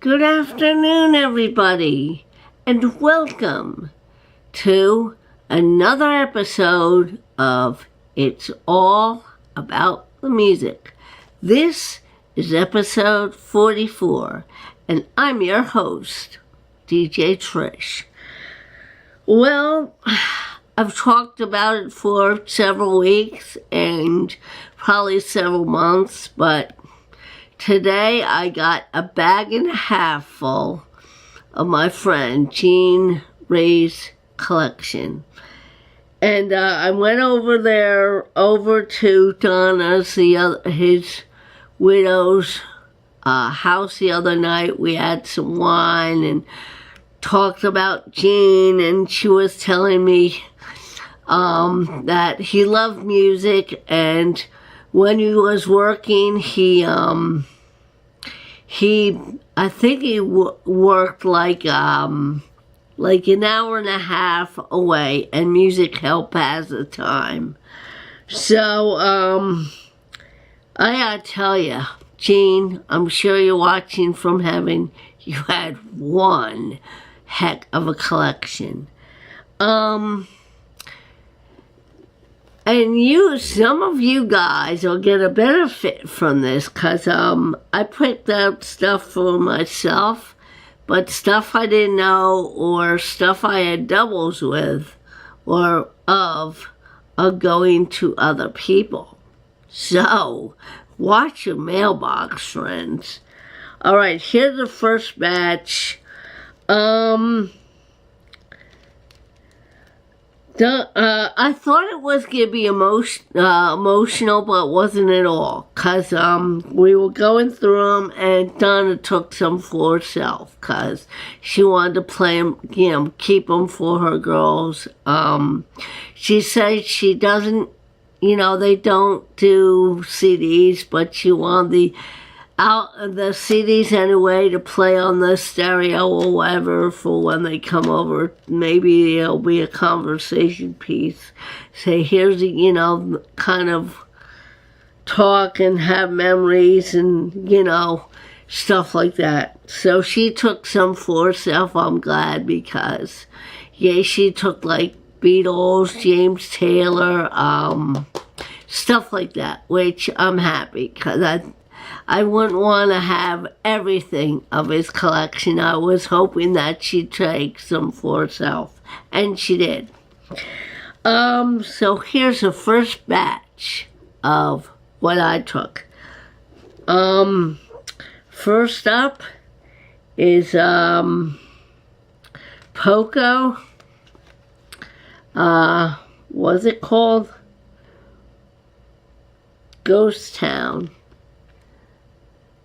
Good afternoon, everybody, and welcome to another episode of It's All About the Music. This is episode 44, and I'm your host, DJ Trish. Well, I've talked about it for several weeks and probably several months, but today I got a bag and a half full of my friend Jean Ray's collection. And I went over to Donna's, his widow's house the other night. We had some wine and talked about Jean, and she was telling me that he loved music, and when he was working, I think he worked like an hour and a half away, and music helped pass the time. So, I gotta tell you, Jean, I'm sure you're watching from heaven. You had one heck of a collection. And some of you guys will get a benefit from this, because I picked up stuff for myself, but stuff I didn't know, or stuff I had doubles with, or of going to other people. So, watch your mailbox, friends. Alright, here's the first batch. I thought it was going to be emotional, but it wasn't at all. Because we were going through them, and Donna took some for herself. Because she wanted to play them, keep them for her girls. She said she doesn't, they don't do CDs, but she wanted the CDs anyway to play on the stereo or whatever for when they come over. Maybe it'll be a conversation piece. Say, here's kind of talk and have memories and, stuff like that. So she took some for herself. I'm glad, because, she took like Beatles, James Taylor, stuff like that, which I'm happy, because I wouldn't want to have everything of his collection. I was hoping that she'd take some for herself, and she did. So here's the first batch of what I took. First up is Poco. What's it called? Ghost Town.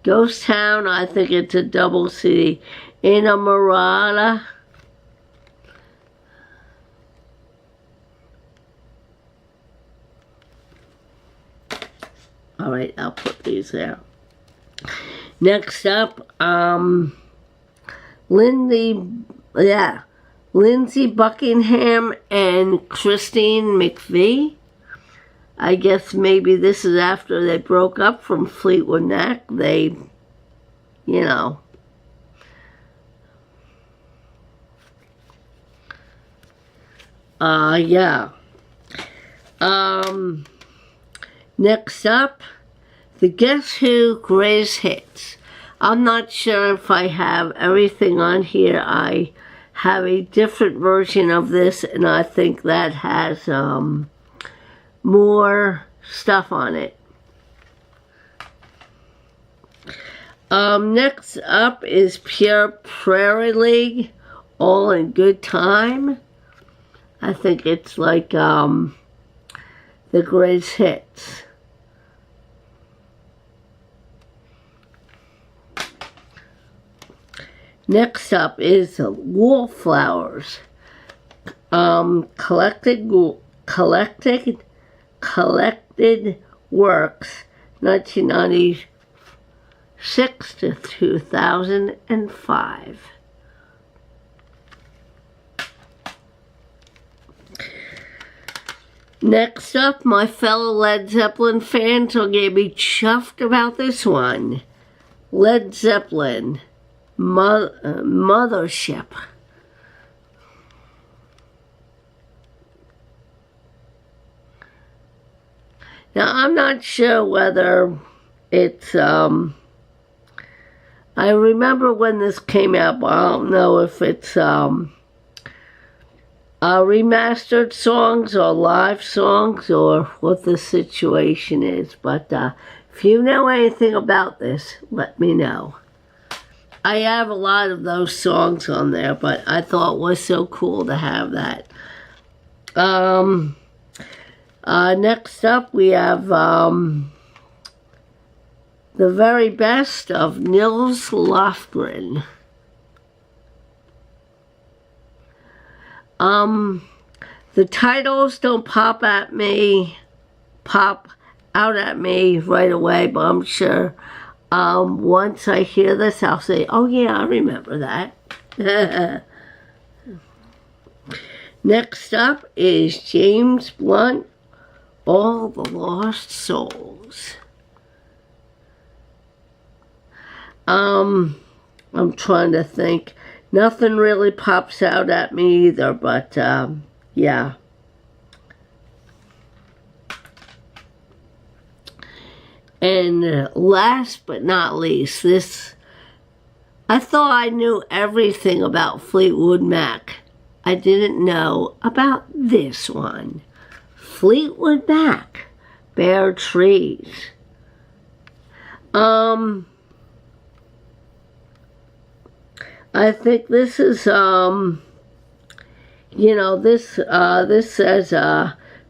Ghost Town, I think it's a double CD. Inamorata. Alright, I'll put these there. Next up, Lindsey Buckingham and Christine McVie. I guess maybe this is after they broke up from Fleetwood Mac. They, yeah. Next up, the Guess Who Greatest Hits. I'm not sure if I have everything on here. I have a different version of this, and I think that has, more stuff on it. Next up is Pure Prairie League, All in Good Time. I think it's like the greatest hits. Next up is Wallflowers, Collected Works, 1996 to 2005. Next up, my fellow Led Zeppelin fans will get me chuffed about this one. Led Zeppelin, Mothership. Now, I'm not sure whether it's, I remember when this came out, but I don't know if it's, remastered songs or live songs or what the situation is. But if you know anything about this, let me know. I have a lot of those songs on there, but I thought it was so cool to have that. Next up, we have the very best of Nils Lofgren. The titles don't pop out at me right away, but I'm sure once I hear this, I'll say, oh yeah, I remember that. Next up is James Blunt, All the Lost Souls. I'm trying to think. Nothing really pops out at me either, but yeah. And last but not least, I thought I knew everything about Fleetwood Mac. I didn't know about this one. Fleetwood Mac, Bare Trees. I think this is, you know, this says,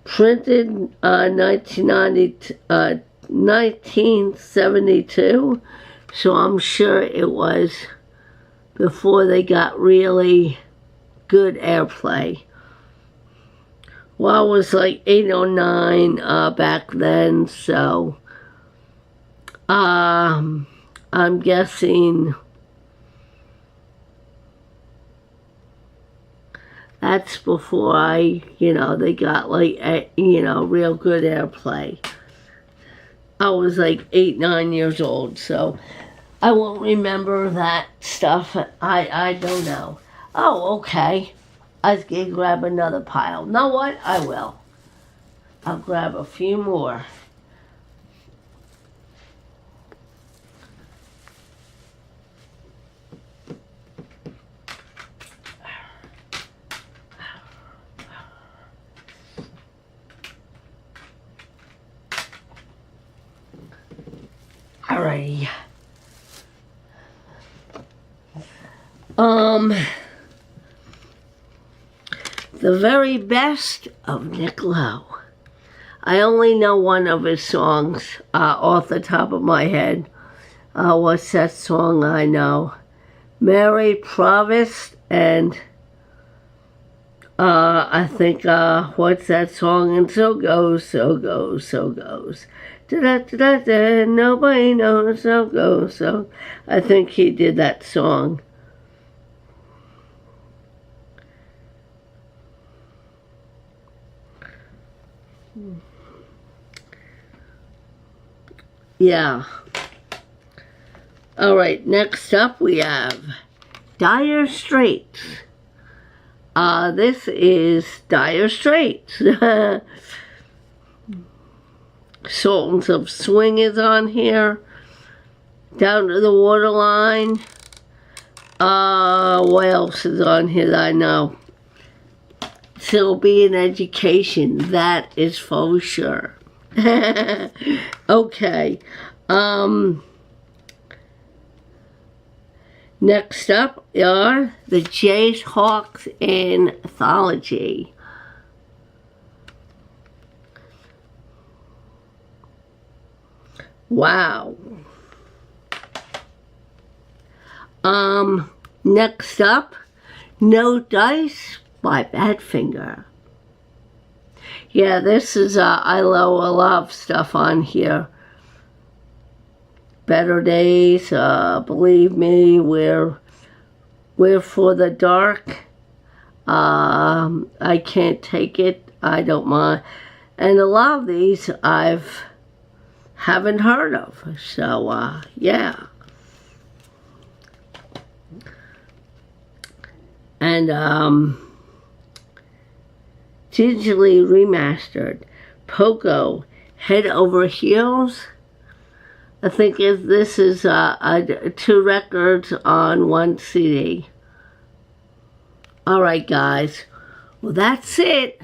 printed 1972, so I'm sure it was before they got really good airplay. Well, I was like 8 or 9 back then, so I'm guessing that's before they got like, real good airplay. I was like 8, 9 years old, so I won't remember that stuff. I don't know. Oh, okay. I was going to grab another pile. Know what? I will. I'll grab a few more. Alrighty. The very best of Nick Lowe. I only know one of his songs off the top of my head. What's that song I know? Mary Provost and I think what's that song? And so goes, so goes, so goes. Da-da-da-da-da, nobody knows how it goes. So I think he did that song. Yeah. All right, next up we have Dire Straits. This is Dire Straits. Sultans of Swing is on here. Down to the Waterline. What else is on here that I know? Still Be an Education. That is for sure. Okay. Next up are the Jayhawks Anthology. Wow. Next up, No Dice by Badfinger. Yeah, this is I love stuff on here. Better Days, Believe Me, We're for the Dark. I Can't Take It, I Don't Mind. And a lot of these haven't heard of. So, yeah. and digitally remastered. Poco, Head Over Heels. I think this is 2 records on 1 CD. Alright guys, well that's it.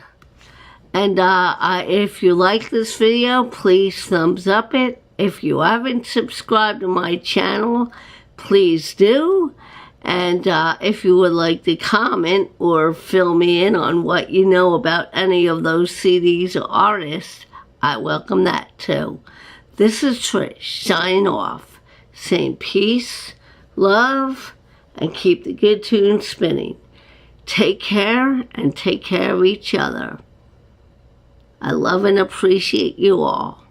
And if you like this video, please thumbs up it. If you haven't subscribed to my channel, please do. And if you would like to comment or fill me in on what you know about any of those CDs or artists, I welcome that too. This is Trish signing off, saying peace, love, and keep the good tunes spinning. Take care and take care of each other. I love and appreciate you all.